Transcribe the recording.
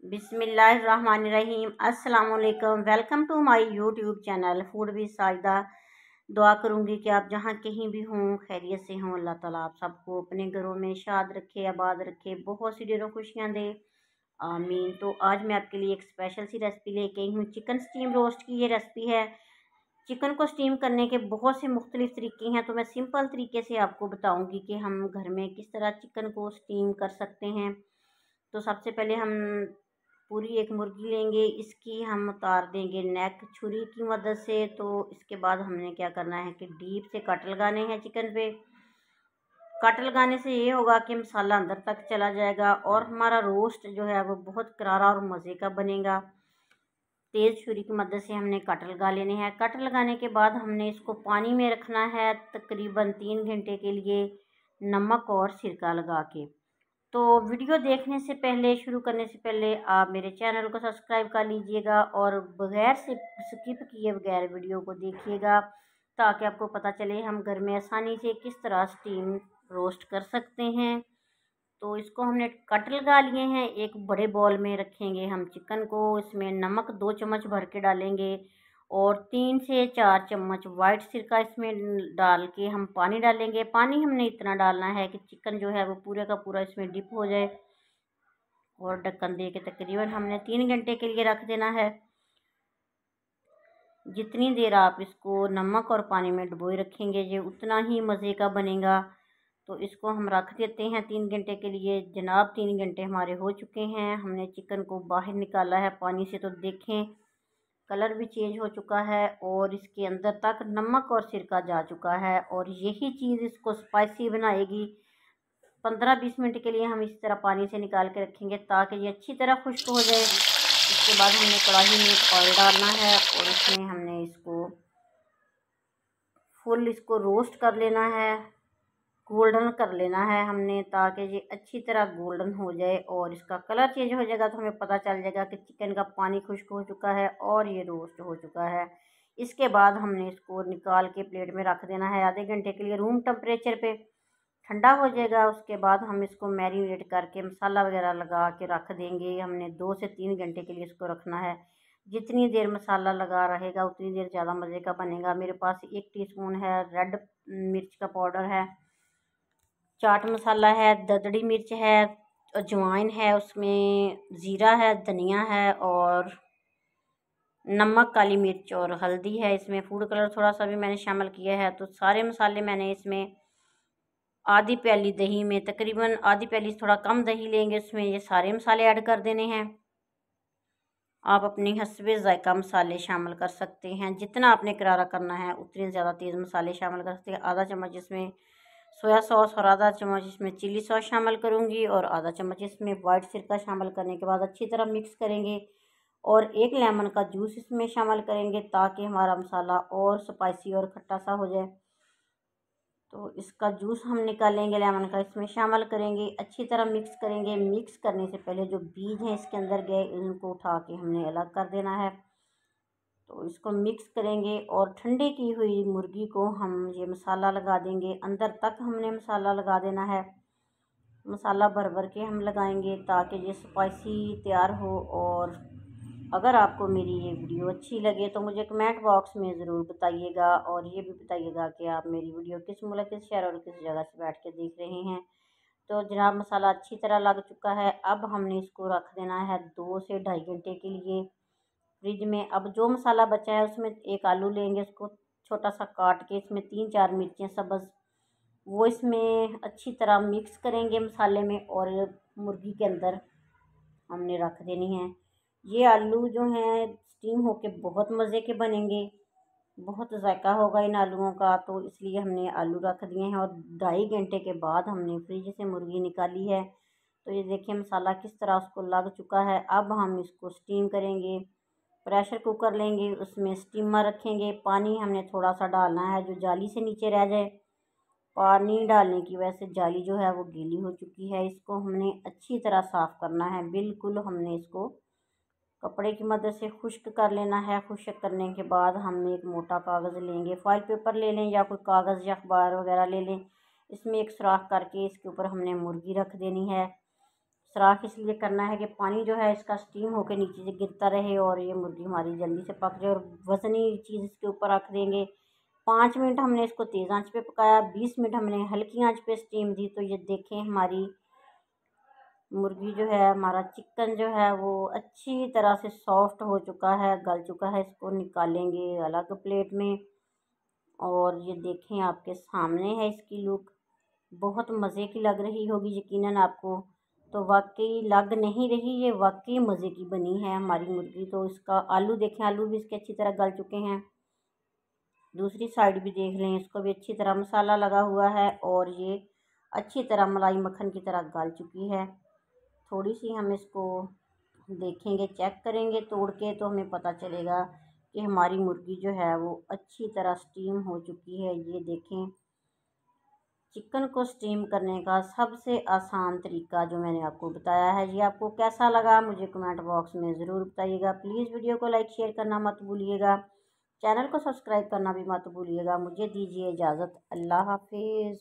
बिस्मिल्लाहिर्रहमानिर्रहीम। अस्सलाम वालेकुम। Welcome to my YouTube channel food with Saida. दुआ करूँगी कि आप जहाँ कहीं भी हों खैरियत से हों। अल्लाह ताला आप सबको अपने घरों में शाद रखे, आबाद रखे, बहुत सी ढेरों खुशियाँ दे, आमीन। तो आज मैं आपके लिए एक स्पेशल सी रेसिपी लेके आई हूँ। चिकन स्टीम रोस्ट की ये रेसिपी है। चिकन को स्टीम करने के बहुत से मुख्तलिफ तरीके हैं, तो मैं सिंपल तरीके से आपको बताऊँगी कि हम घर में किस तरह चिकन को स्टीम कर सकते हैं। तो सबसे पहले हम पूरी एक मुर्गी लेंगे, इसकी हम उतार देंगे नेक छुरी की मदद से। तो इसके बाद हमने क्या करना है कि डीप से कट लगाने हैं चिकन पे। कट लगाने से ये होगा कि मसाला अंदर तक चला जाएगा और हमारा रोस्ट जो है वो बहुत करारा और मज़े का बनेगा। तेज़ छुरी की मदद से हमने कट लगा लेने हैं। कट लगाने के बाद हमने इसको पानी में रखना है तकरीबन 3 घंटे के लिए, नमक और सिरका लगा के। तो वीडियो देखने से पहले, शुरू करने से पहले आप मेरे चैनल को सब्सक्राइब कर लीजिएगा और बगैर से स्किप किए बगैर वीडियो को देखिएगा, ताकि आपको पता चले हम घर में आसानी से किस तरह स्टीम रोस्ट कर सकते हैं। तो इसको हमने कट लगा लिए हैं। एक बड़े बॉल में रखेंगे हम चिकन को, इसमें नमक 2 चम्मच भर के डालेंगे और 3 से 4 चम्मच वाइट सिरका इसमें डाल के हम पानी डालेंगे। पानी हमने इतना डालना है कि चिकन जो है वो पूरे का पूरा इसमें डिप हो जाए और ढक्कन दे के तकरीबन हमने 3 घंटे के लिए रख देना है। जितनी देर आप इसको नमक और पानी में डुबोए रखेंगे ये उतना ही मज़े का बनेगा। तो इसको हम रख देते हैं 3 घंटे के लिए। जनाब 3 घंटे हमारे हो चुके हैं। हमने चिकन को बाहर निकाला है पानी से, तो देखें कलर भी चेंज हो चुका है और इसके अंदर तक नमक और सिरका जा चुका है और यही चीज़ इसको स्पाइसी बनाएगी। 15-20 मिनट के लिए हम इस तरह पानी से निकाल के रखेंगे ताकि ये अच्छी तरह खुश्क हो जाए। इसके बाद हमने कढ़ाई में ऑयल डालना है और इसमें हमने इसको फुल रोस्ट कर लेना है, गोल्डन कर लेना है हमने, ताकि ये अच्छी तरह गोल्डन हो जाए और इसका कलर चेंज हो जाएगा तो हमें पता चल जाएगा कि चिकन का पानी खुश्क हो चुका है और ये रोस्ट हो चुका है। इसके बाद हमने इसको निकाल के प्लेट में रख देना है आधे घंटे के लिए रूम टेम्परेचर पे। ठंडा हो जाएगा उसके बाद हम इसको मैरिनेट करके मसाला वगैरह लगा के रख देंगे। हमने 2 से 3 घंटे के लिए इसको रखना है। जितनी देर मसाला लगा रहेगा उतनी देर ज़्यादा मज़े का बनेगा। मेरे पास 1 टीस्पून है रेड मिर्च का पाउडर है, चाट मसाला है, ददड़ी मिर्च है, अजवाइन है, उसमें ज़ीरा है, धनिया है और नमक, काली मिर्च और हल्दी है। इसमें फूड कलर थोड़ा सा भी मैंने शामिल किया है। तो सारे मसाले मैंने इसमें आधी प्याली दही में, तकरीबन आधी प्याली से थोड़ा कम दही लेंगे, उसमें ये सारे मसाले ऐड कर देने हैं। आप अपनी हस्बे ज़ायका मसाले शामिल कर सकते हैं। जितना आपने करारा करना है उतने ज़्यादा तेज़ मसाले शामिल कर सकते हैं। आधा चम्मच इसमें सोया सॉस और आधा चम्मच इसमें चिली सॉस शामिल करूँगी और आधा चम्मच इसमें वाइट सिरका शामिल करने के बाद अच्छी तरह मिक्स करेंगे और 1 लेमन का जूस इसमें शामिल करेंगे ताकि हमारा मसाला और स्पाइसी और खट्टा सा हो जाए। तो इसका जूस हम निकालेंगे लेमन का, इसमें शामिल करेंगे, अच्छी तरह मिक्स करेंगे। मिक्स करने से पहले जो बीज हैं इसके अंदर गए इनको उठा के हमने अलग कर देना है। तो इसको मिक्स करेंगे और ठंडे की हुई मुर्गी को हम ये मसाला लगा देंगे। अंदर तक हमने मसाला लगा देना है। मसाला भर भर के हम लगाएंगे ताकि ये स्पाइसी तैयार हो। और अगर आपको मेरी ये वीडियो अच्छी लगे तो मुझे कमेंट बॉक्स में ज़रूर बताइएगा और ये भी बताइएगा कि आप मेरी वीडियो किस मुल्क, किस शहर और किस जगह से बैठ के देख रहे हैं। तो जनाब मसाला अच्छी तरह लग चुका है। अब हमने इसको रख देना है 2 से ढाई घंटे के लिए फ्रिज में। अब जो मसाला बचा है उसमें एक आलू लेंगे, उसको छोटा सा काट के इसमें 3-4 मिर्चें सब्ज़ वो इसमें अच्छी तरह मिक्स करेंगे मसाले में और मुर्गी के अंदर हमने रख देनी है। ये आलू जो हैं स्टीम होके बहुत मज़े के बनेंगे, बहुत जायका होगा इन आलूओं का, तो इसलिए हमने आलू रख दिए हैं। और 2.5 घंटे के बाद हमने फ्रिज से मुर्गी निकाली है। तो ये देखिए मसाला किस तरह उसको लग चुका है। अब हम इसको स्टीम करेंगे। प्रेशर कुकर लेंगे, उसमें स्टीमर रखेंगे। पानी हमने थोड़ा सा डालना है जो जाली से नीचे रह जाए। पानी डालने की वजह से जाली जो है वो गीली हो चुकी है। इसको हमने अच्छी तरह साफ़ करना है। बिल्कुल हमने इसको कपड़े की मदद से खुश्क कर लेना है। खुश्क करने के बाद हम एक मोटा कागज़ लेंगे, फॉइल पेपर ले लें या कोई कागज़ या अखबार वगैरह ले लें। इसमें एक सुराख करके इसके ऊपर हमने मुर्गी रख देनी है। सुराख इसलिए करना है कि पानी जो है इसका स्टीम होकर नीचे से गिरता रहे और ये मुर्गी हमारी जल्दी से पक जाए। और वज़नी चीज़ इसके ऊपर रख देंगे। 5 मिनट हमने इसको तेज़ आंच पे पकाया, 20 मिनट हमने हल्की आंच पे स्टीम दी। तो ये देखें हमारी मुर्गी जो है, हमारा चिकन जो है वो अच्छी तरह से सॉफ्ट हो चुका है, गल चुका है। इसको निकालेंगे अलग प्लेट में और ये देखें आपके सामने है इसकी लुक। बहुत मज़े की लग रही होगी यकीनन आपको। तो वाकई लग नहीं रही, ये वाकई मज़े की बनी है हमारी मुर्गी। तो इसका आलू देखें, आलू भी इसके अच्छी तरह गल चुके हैं। दूसरी साइड भी देख लें, इसको भी अच्छी तरह मसाला लगा हुआ है और ये अच्छी तरह मलाई मक्खन की तरह गल चुकी है। थोड़ी सी हम इसको देखेंगे, चेक करेंगे तोड़ के, तो हमें पता चलेगा कि हमारी मुर्गी जो है वो अच्छी तरह स्टीम हो चुकी है। ये देखें, चिकन को स्टीम करने का सबसे आसान तरीका जो मैंने आपको बताया है, ये आपको कैसा लगा मुझे कमेंट बॉक्स में ज़रूर बताइएगा। प्लीज़ वीडियो को लाइक शेयर करना मत भूलिएगा, चैनल को सब्सक्राइब करना भी मत भूलिएगा। मुझे दीजिए इजाज़त। अल्लाह हाफिज़।